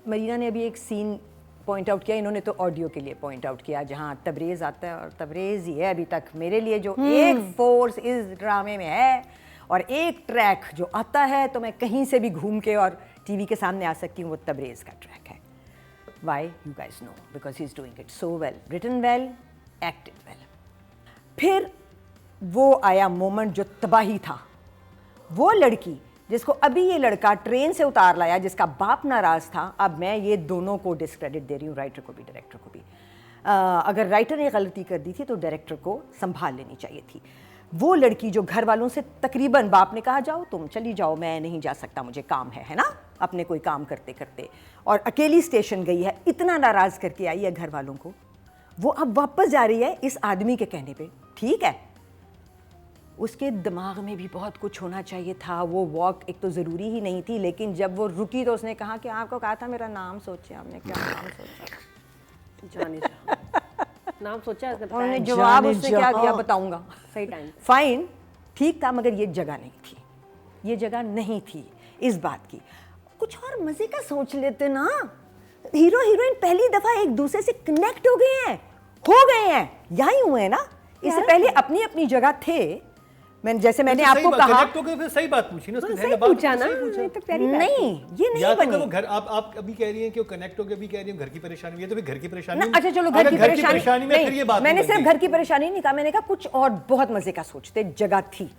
मरीना ने अभी एक सीन पॉइंट आउट किया, इन्होंने तो ऑडियो के लिए पॉइंट आउट किया, जहाँ तबरेज़ आता है, और तबरेज़ ही है अभी तक मेरे लिए जो एक फोर्स इस ड्रामे में है, और एक ट्रैक जो आता है तो मैं कहीं से भी घूम के और टीवी के सामने आ सकती हूँ, वो तबरेज़ का ट्रैक है। Why you guys know, because he is doing it so well, written well, acted well. फिर वो आया मोमेंट जो तबाही था, वो लड़की जिसको अभी ये लड़का ट्रेन से उतार लाया, जिसका बाप नाराज था। अब मैं ये दोनों को डिस्क्रेडिट दे रही हूँ, राइटर को भी डायरेक्टर को भी। अगर राइटर ने गलती कर दी थी तो डायरेक्टर को संभाल लेनी चाहिए थी। वो लड़की जो घर वालों से तकरीबन, बाप ने कहा जाओ तुम चली जाओ, मैं नहीं जा सकता, मुझे काम है ना, अपने कोई काम करते करते, और अकेली स्टेशन गई है, इतना नाराज़ करके आई है घर वालों को, वो अब वापस जा रही है इस आदमी के कहने पे। ठीक है, उसके दिमाग में भी बहुत कुछ होना चाहिए था। वो वॉक एक तो ज़रूरी ही नहीं थी, लेकिन जब वो रुकी तो उसने कहा कि आपको कहा था मेरा नाम सोचे, आपने क्या नाम सोचा? जाने जहाँ। नाम सोचा, उसने बताया। उन्होंने जवाब जाने उसने क्या जहाँ। दिया बताऊंगा। सही टाइम। फाइन, ठीक था, मगर ये जगह नहीं थी, ये जगह नहीं थी इस बात की। कुछ और मज़े का सोच लेते ना। हीरो हीरोइन पहली दफ़ा एक दूसरे से कनेक्ट हो गए हैं, यही हुए ना। इससे पहले अपनी अपनी जगह थे। मैंने आपको कहा, कनेक्ट हो गए, फिर सही बात पूछी ना उसने, सही पहले बात पूछा ना, सही पूछा। ये तो प्यारी बात नहीं ये नहीं या तो बनी। करो घर, आप अभी कह रही हैं कि वो कनेक्ट हो गया, अभी कह रही हैं घर की परेशानी हुई है, तो फिर घर की परेशानी ना, हुई। अच्छा चलो, अगर घर की परेशानी में फिर ये बात मैंने नहीं सिर्फ बनती। घर की परेशानी नहीं कहा, मैंने कहा कुछ और बहुत मजे का सोचते। जगह थी,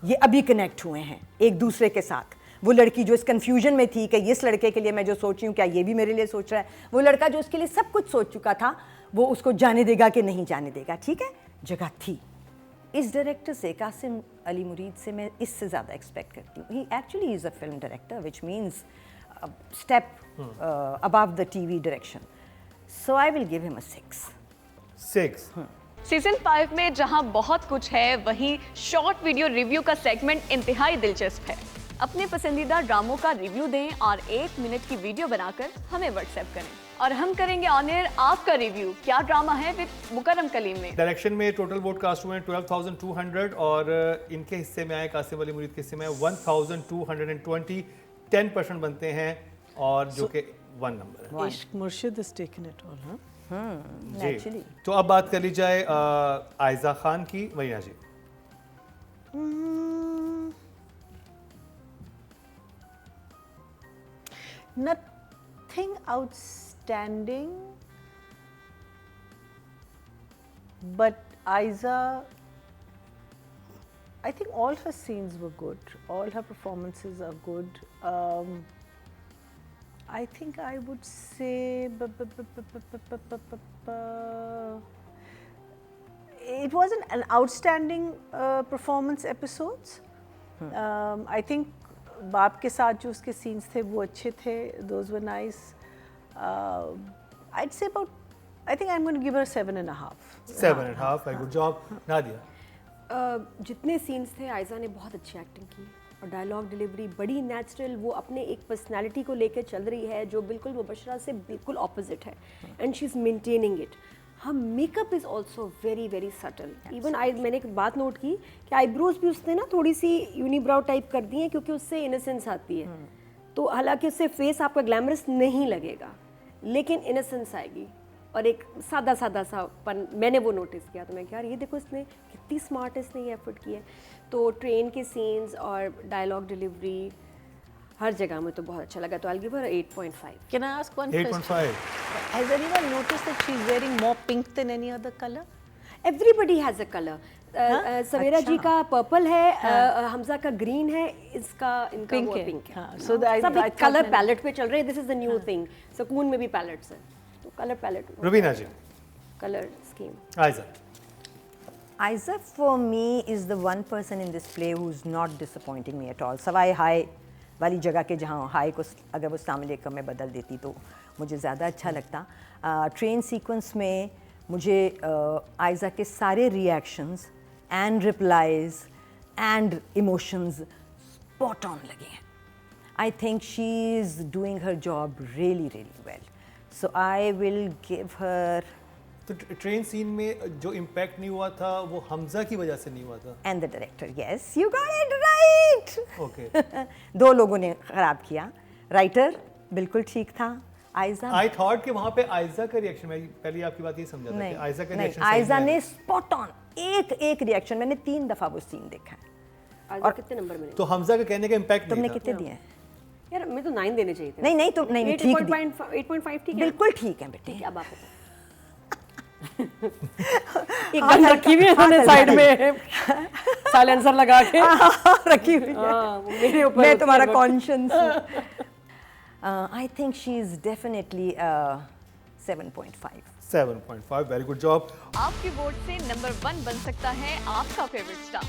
ये अभी कनेक्ट हुए हैं एक दूसरे के साथ। वो लड़की जो इस कंफ्यूजन में थी कि इस लड़के के लिए मैं जो सोच रही हूँ क्या ये भी मेरे लिए सोच रहा है, वो लड़का जो उसके लिए सब कुछ सोच चुका था, वो उसको जाने देगा कि नहीं जाने देगा। ठीक है, जगह थी। इस डायरेक्टर से, कासिम अली मुरीद से, मैं इससे ज़्यादा एक्सपेक्ट करती हूँ। He actually is a film director which means step above the TV direction, so I will give him a 6। Season 5 में जहां बहुत कुछ है, वहीं शॉर्ट वीडियो रिव्यू का सेगमेंट इंतहाई दिलचस्प है। अपने पसंदीदा ड्रामों का रिव्यू दें और 1 मिनट की वीडियो बनाकर हमें व्हाट्सएप करें, और हम करेंगे ऑन एयर आपका रिव्यू। क्या ड्रामा है विद मुकर्रम कलीम में। डायरेक्शन में टोटल वोट कास्ट हुए हैं 12,200, और इनके हिस्से में आए, कासिम अली मुरीद के हिस्से में 1,220, 10% बनते हैं, और जो कि 1 नंबर है। इश्क मुर्शिद has taken it all, huh? जी। तो अब बात कर ली जाए आयजा खान की। वहीना जी, Nothing outstanding, but Aiza, I think all her scenes were good. All her performances are good. I think I would say it wasn't an outstanding performance episodes. I think बाप के साथ जो उसके scenes थे वो अच्छे थे. Those were nice. I'd say about, I think I'm going to give her 7.5. 7.5, very good job. Nadia, जितने सीन्स थे आयजा ने बहुत अच्छी एक्टिंग की, और डायलॉग डिलीवरी बड़ी नेचुरल, वो अपने एक पर्सनालिटी को लेकर चल रही है जो बिल्कुल मुबशरा से बिल्कुल ऑपोजिट है, and she is maintaining it. हम makeup is also very very subtle. Even मैंने एक बात नोट की कि आईब्रोज भी उसने ना थोड़ी सी यूनिब्राउ टाइप कर दी है, क्योंकि उससे इनोसेंस आती है. तो हालांकि उससे फेस आपका ग्लैमरस नहीं लगेगा, लेकिन इनोसेंस आएगी, और एक सादा सादा सा पन मैंने वो नोटिस किया. तो मैं क्या, यार ये देखो इसने कितनी स्मार्ट इसने ये एफर्ट किया है. तो ट्रेन के सीन्स और डायलॉग डिलीवरी हर जगह में तो बहुत अच्छा लगा. तो I'll give her 8.5. Can I ask one question? 8.5. Has anyone noticed that she's wearing more pink than any other color? Everybody has a color. सवेरा जी का पर्पल है, हमजा का ग्रीन है, इसका इनका Pink वो है। पिंक है। हाँ, so that I सब thought कलर मैंने- पैलेट पे चल रहे हैं, this is the new thing. Sukoon में भी पैलेट्स हैं, तो colour palette, Rubina ji, colour scheme. Aiza, Isaac for me is the one person in this play who's not disappointing me at all. Sawai high वाली जगह के जहाँ हाई को अगर वो सामने का मैं बदल देती तो मुझे ज़्यादा अच्छा लगता। ट्रेन सीक्वेंस में मुझे आयजा के सारे reactions and replies and emotions spot on लगे हैं। I think she is doing her job really, really well. So I will give her, तो ट्रेन सीन में जो इम्पैक्ट नहीं हुआ था वो हमजा की वजह से नहीं हुआ था। and the director. Yes, you got it right. Okay, दो लोगों ने खराब किया। राइटर बिल्कुल ठीक था। आयजा आई थॉट कि वहाँ पे आयजा का रिएक्शन, मैं पहले आपकी बात ये समझा था कि नहीं, आयजा का नहीं, रिएक्शन आयजा ने स्पॉट ऑन एक रिएक्शन, मैंने 3 दफा वो सीन देखा है। और कितने नंबर मिले? तो हमजा का कहने का इम्पैक्ट तुमने नहीं था। कितने दिए हैं? यार मैं तो 9 देने चाहिए थे। नहीं तुम नहीं ठीक दी, 8.5 ठीक है। बिल्कुल ठीक है बेटे। ठीक है, अब आप एक गन रखी हुई है उन्होंने साइड में, साइलेंसर लगा के रखी हुई है। हाँ, वो मेरे ऊपर मैं तुम्हारा conscience. I think she is definitely 7.5। 7.5, very good job. आपके वोट से नंबर 1 बन सकता है आपका फेवरेट स्टार।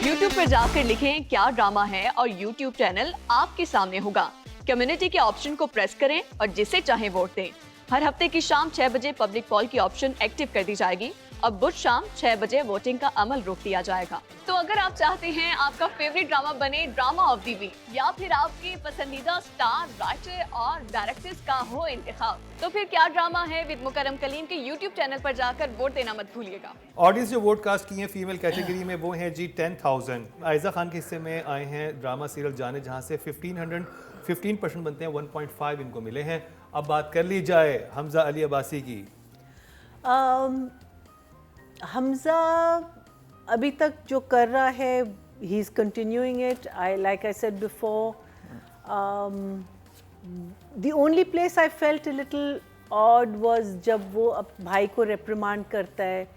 YouTube पर जाकर लिखें क्या ड्रामा है और YouTube चैनल आपके सामने होगा। कम्युनिटी के ऑप्शन को प्रेस करें और जिसे चाहे वोट दें। हर हफ्ते की शाम 6 बजे पब्लिक पॉल की ऑप्शन एक्टिव कर दी जाएगी और बुध शाम 6 बजे वोटिंग का अमल रोक दिया जाएगा। तो अगर आप चाहते हैं आपका फेवरेट ड्रामा बने ड्रामा ऑफ द वीक या फिर आपके पसंदीदा स्टार, राइटर और डायरेक्टर्स का हो इंतखाब, तो फिर क्या ड्रामा है विद मुकरम कलीम के YouTube चैनल पर जाकर वोट देना मत भूलिएगा। ऑडियंस जो वोट कास्ट किए हैं फीमेल कैटेगरी में वो हैं जी 10,000। आयजा खान के हिस्से में आए हैं ड्रामा सीरियल जाने जहां से 15% बनते हैं, 1.5 इनको मिले हैं। अब बात कर ली जाए हमजा अली अब्बासी की। हमजा अभी तक जो कर रहा है, he is continuing it. I like I said before, the only place I felt a little odd was जब वो अब भाई को रिप्रिमांड करता है,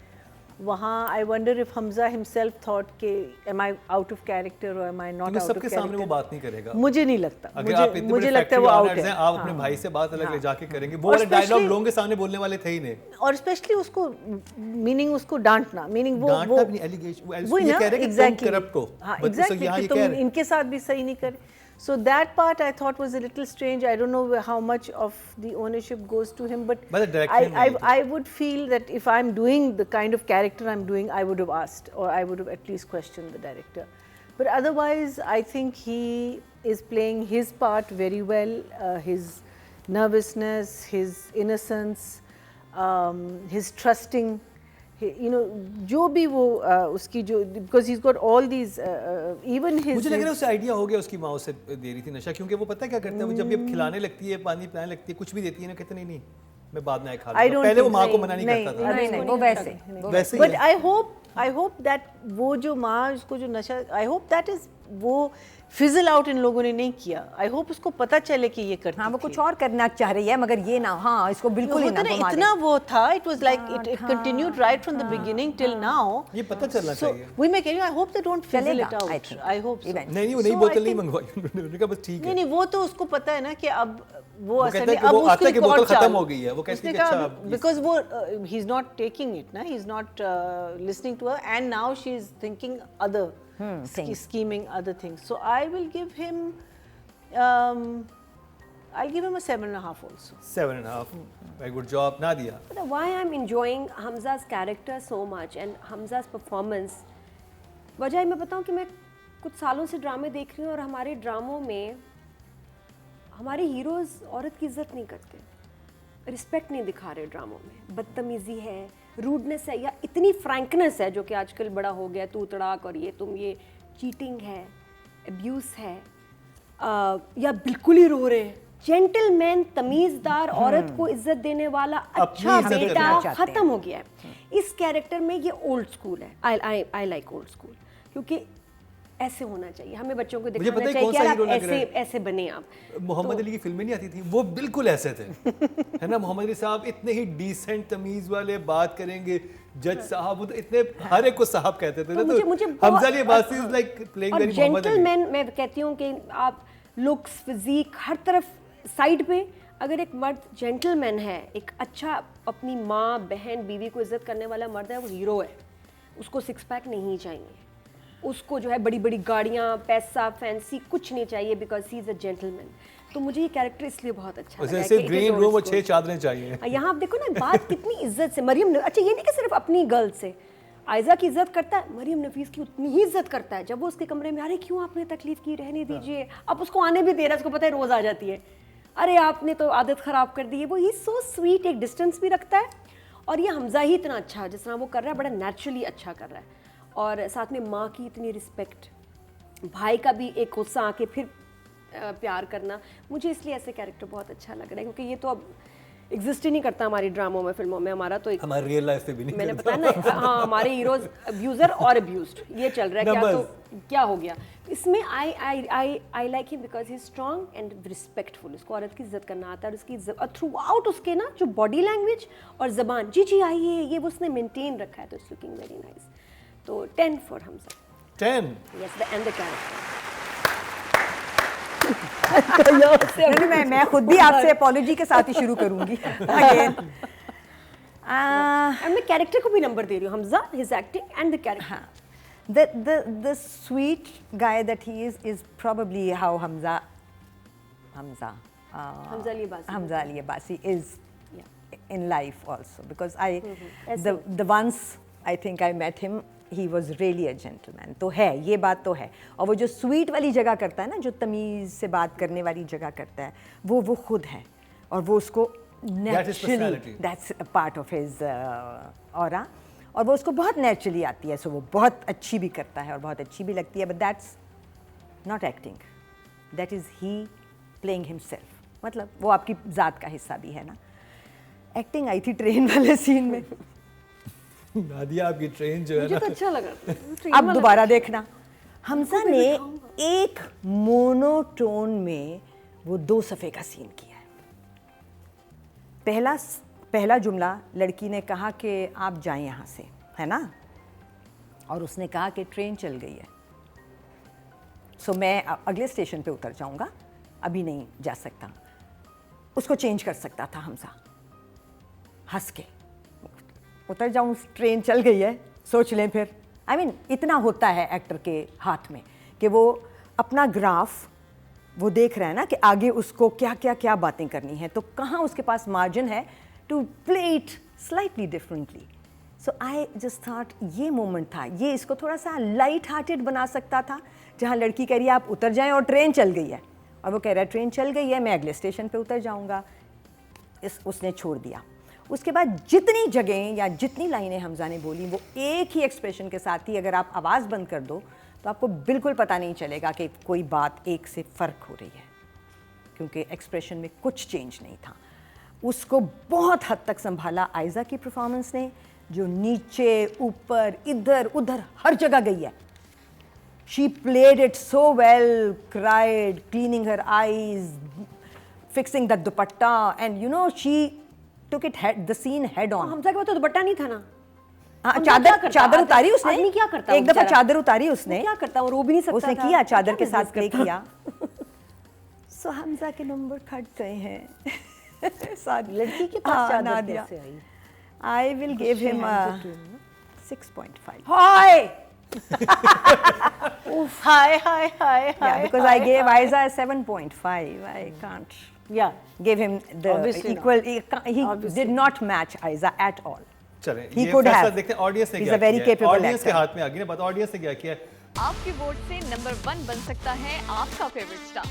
वहाँ I wonder if Hamza himself thought के am I out of character और एम आई नॉट क्योंकि आउट ऑफ सबके सामने वो बात नहीं करेगा। मुझे नहीं लगता, अगर आप इतने मुझे बड़े लगता है वो factory आउट owners है। हैं, आप अपने हाँ। भाई से बात अलग ले हाँ। जाके करेंगे, वो और वाले डायलॉग especially- लोगों के सामने बोलने वाले थे ही नहीं। और स्पेशली उसको मीनिंग उसको डांटना, मीनिंग वो डांटना भी नहीं, allegation- वो वही ये ना, कह रहे हैं कि exactly. तुम corrupt हो। हाँ, But so exactly, यहाँ कि ये तुम कह रहे हैं। इनके साथ भी सही नहीं करे। So that part I thought was a little strange. I don't know how much of the ownership goes to him, but the direction में I would feel that if I'm doing the kind of character I'm doing, I would have asked, or I would have at least questioned the director. But otherwise, I think he is playing his part very well. His nervousness, his innocence, his trusting. You know, जो भी वो उसकी जो, because he's got all these even his. मुझे लग रहा है उसे आइडिया हो गया, उसकी माँ उसे दे रही थी नशा, क्योंकि वो पता है क्या करता है, वो जब ये खिलाने लगती है, पानी पिलाने लगती है, कुछ भी देती है ना, कहते नहीं मैं बाद में आए खा I लूंगा। don't पहले वो think- माँ को नहीं, मना नहीं नहीं, करता था। नहीं वो वैसे वैसे ही But है। I hope that वो जो माँ उसको जो नशा, I hope that is वो फिजल आउट इन लोगों ने नहीं किया। आई होप उसको पता चले कि ये करती हाँ वो थी। कुछ और करना चाह रही है मगर ये ना, हाँ इसको बिल्कुल ही होता ना ना, घुमा दे। इतना वो था, it was like it continued right from the beginning till now. ये पता चलना So चाहिए। we make I hope they don't fizzle चलेगा, it I out. think. I hope so. Eventually. नहीं वो नई So I बोतल नहीं think- मंगवाई उन्होंने कहा बस ठीक नहीं है। नहीं, वो तो उसको पता है ना कि अब वो वो असल कहता है में कि अब वो उसकी आता है कि बोतल रिकॉर्ड खत्म चालू। हो गई है, वो कहती उसने है कि कहा, अच्छा अब because वो he is not taking it ना, he is not listening to her and now she is thinking other things. scheming other things. So I will give him I'll give him a 7.5 also. 7.5, very good job Nadia। But why I'm enjoying Hamza's character so much and Hamza's performance, वजह मैं बताऊं कि मैं कुछ सालों से ड्रामे देख रही हूँ और हमारे ड्रामों में हमारे हीरोज़ औरत की इज्जत नहीं करते, रिस्पेक्ट नहीं दिखा रहे ड्रामों में, बदतमीज़ी है, रूडनेस है या इतनी फ्रैंकनेस है जो कि आजकल बड़ा हो गया, तू तड़ाक और ये तुम, ये चीटिंग है, अब्यूज़ है, या बिल्कुल ही रो रहे। जेंटलमैन तमीज़दार औरत को इज्जत देने वाला अच्छा इज्जत बेटा करना चाहते हैं। खत्म हो गया है। इस कैरेक्टर में ये ओल्ड स्कूल है। आई लाइक ओल्ड स्कूल क्योंकि ऐसे होना चाहिए, हमें बच्चों को मुझे दिखाना पता है चाहिए कौन कि सा यार हीरो आप लग रहा ऐसे है। ऐसे बने आप। मोहम्मद अली की फिल्में नहीं आती थी, वो बिल्कुल ऐसे थे, है ना। मोहम्मद अली साहब इतने ही डिसेंट तमीज वाले, बात करेंगे जज साहब, वो तो इतने हर एक को साहब कहते थे ना। मुझे बहुत- Hamza Ali Abbasi is like playing और वेरी मोहम्मद अली। जेंटलमैन मैं कहती हूँ कि आप लुक्स, फिजिक, हर तरफ साइड पे अगर एक मर्द जेंटलमैन है, एक अच्छा अपनी माँ, बहन, बीवी को इज्जत करने वाला मर्द है, वो हीरो है। उसको सिक्स पैक नहीं चाहिए, उसको जो है बड़ी बड़ी गाड़ियाँ, पैसा, फैंसी कुछ नहीं चाहिए, because he is a gentleman. तो मुझे ये कैरेक्टर इसलिए बहुत अच्छा लगा है वैसे कि it is green old room और school। 6 चादरें चाहिए। यहाँ आप देखो ना, बात कितनी इज्जत से मरियम अच्छा ये नहीं कि सिर्फ अपनी गर्ल से आयजा की इज्जत करता है, मरियम नफीस की उतनी ही इज्जत करता है। जब वो उसके कमरे में, अरे क्यों आपने तकलीफ की, रहने दीजिए, अब उसको आने भी दे रहा है, उसको पता है रोज आ जाती है, अरे आपने तो आदत खराब कर दी है। वो ही सो स्वीट, एक डिस्टेंस भी रखता है। और ये हमजा ही इतना अच्छा जिस तरह वो कर रहा है, बड़ा नेचुरली अच्छा कर रहा है। और साथ में माँ की इतनी रिस्पेक्ट, भाई का भी एक गुस्सा आके फिर प्यार करना, मुझे इसलिए ऐसे कैरेक्टर बहुत अच्छा लग रहा है, क्योंकि ये तो अब एग्जिस्ट ही नहीं करता हमारी ड्रामों में, फिल्मों में। हमारा तो एक हमारे रियल लाइफ पे भी नहीं मैंने करता। बताया ना, हाँ हमारे हीरोज अब्यूजर और अब्यूज्ड, ये चल रहा है। क्या तो क्या हो गया इसमें? I like him because he is strong and respectful. उसको औरत की इज्जत करना आता है, और उसकी थ्रू आउट उसके ना जो बॉडी लैंग्वेज और जबान, जी जी आइए, ये वो उसने मेंटेन रखा है, तो इट्स लुकिंग वेरी नाइस। तो 10 for Hamza. 10 yes, the end the character. नहीं, मैं खुद भी आपसे अपॉलॉजी के साथ ही शुरू करूंगी अगेन। और मैं कैरेक्टर को भी नंबर दे रही हूँ, Hamza, his acting and the character. The sweet guy that he is probably how Hamza Hamza Ali Abbasi. Hamza Ali Abbasi is Yeah. in life also, because ऐसे। the once I think I met him, he was really a gentleman. तो है, ये बात तो है। और वो जो स्वीट वाली जगह करता है ना, जो तमीज़ से बात करने वाली जगह करता है, वो खुद है, और वो उसको naturally, personality. that's a part of his aura, और वो उसको बहुत नेचुरली आती है। सो वो बहुत अच्छी भी करता है और बहुत अच्छी भी लगती है, but that's not acting, that is he playing himself. मतलब वो आपकी ज़ात का हिस्सा भी है ना। एक्टिंग आई थी ट्रेन वाले सीन में। नादिया आपकी ट्रेन जो है मुझे ना, तो अच्छा लगा। अब दोबारा देखना, हमजा ने एक मोनोटोन में वो 2 सफ़े का सीन किया है। पहला जुमला लड़की ने कहा कि आप जाएं यहाँ से, है ना, और उसने कहा कि ट्रेन चल गई है, सो मैं अगले स्टेशन पे उतर जाऊँगा, अभी नहीं जा सकता। उसको चेंज कर सकता था हमजा, हंस के उतर जाऊँ, ट्रेन चल गई है, सोच लें फिर। I mean, इतना होता है एक्टर के हाथ में कि वो अपना ग्राफ वो देख रहा है ना कि आगे उसको क्या क्या क्या बातें करनी है, तो कहाँ उसके पास मार्जिन है to play it slightly differently. So I just thought ये मोमेंट था, ये इसको थोड़ा सा लाइट हार्टेड बना सकता था, जहाँ लड़की कह रही है आप उतर जाएं और ट्रेन चल गई है, और वो कह रहा है ट्रेन चल गई है, मैं अगले स्टेशन पे उतर जाऊँगा। उसने छोड़ दिया। उसके बाद जितनी जगह या जितनी लाइनें हमजा ने बोली, वो एक ही एक्सप्रेशन के साथ ही, अगर आप आवाज़ बंद कर दो तो आपको बिल्कुल पता नहीं चलेगा कि कोई बात एक से फ़र्क हो रही है, क्योंकि एक्सप्रेशन में कुछ चेंज नहीं था। उसको बहुत हद तक संभाला आयजा की परफॉर्मेंस ने, जो नीचे ऊपर इधर उधर हर जगह गई है। She played it so well, cried, cleaning her eyes, fixing the dupatta, and you know she took it the scene head on. Hamza के पास तो दुपट्टा नहीं था ना। हाँ, हमजा क्या करता? चादर उतारी उसने, आदमी क्या करता? एक दफा बेचारा? चादर उतारी उसने, वो क्या करता? वो रो भी नहीं सकता उसने था। किया, चादर क्या के साथ business प्ले करता? किया। सो हमजा के नंबर कट गए हैं। सारी लड़की के पास चादर नादिया, कैसे आई? I will give him 6.5। हाय हाय हाय हाय हाय, because I gave Aiza a 7.5. I can't या give him the Obviously equal. He Obviously did not match Aiza at all. चलें He ये could फैसला have. देखते हैं ऑडियंस ने He's क्या a very किया है। capable ऑडियंस के actor. हाथ में आ गई ना बात, ऑडियंस ने क्या किया है। आपके वोट से नंबर 1 बन सकता है आपका फेवरेट स्टार।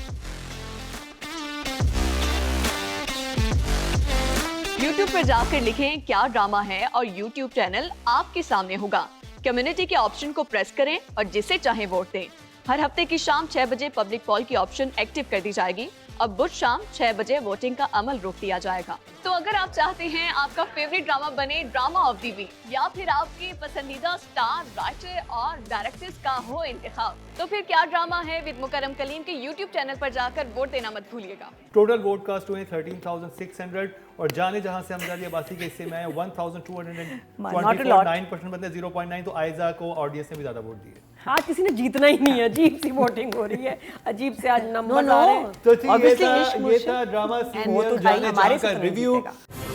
YouTube पर जाकर लिखें क्या ड्रामा है और YouTube चैनल आपके सामने होगा। कम्युनिटी के ऑप्शन को प्रेस करें और जिसे चाहे वोट दें। हर हफ्ते की शाम 6 बजे पब्लिक पॉल की ऑप्शन एक्टिव कर दी जाएगी अब बुध शाम 6 बजे वोटिंग का अमल रोक दिया जाएगा। तो अगर आप चाहते हैं आपका फेवरेट ड्रामा बने ड्रामा ऑफ द वीक या फिर आपके पसंदीदा स्टार, राइटर और डायरेक्टर्स का हो इंतखाब, तो फिर क्या ड्रामा है विद मुकर्रम कलीम के YouTube चैनल पर जाकर वोट देना मत भूलिएगा। टोटल वोट कास्ट हुए 13,600 और जाने जहां से हमजादी अब्बासी के हिस्से में आए 1,224, 9% बंदे 0.9, तो आयजा को ऑडियंस ने भी ज्यादा वोट दिए। आज किसी ने जीतना ही नहीं है, अजीब सी वोटिंग हो रही है, अजीब से आज नंबर आ रहे हैं। तो ठीक, ये Obviously था इश्क मुश्किल ड्रामा वो तो सीरियल भाई जाने हमारे जहां से का तो नहीं रिव्यू। जीतेगा।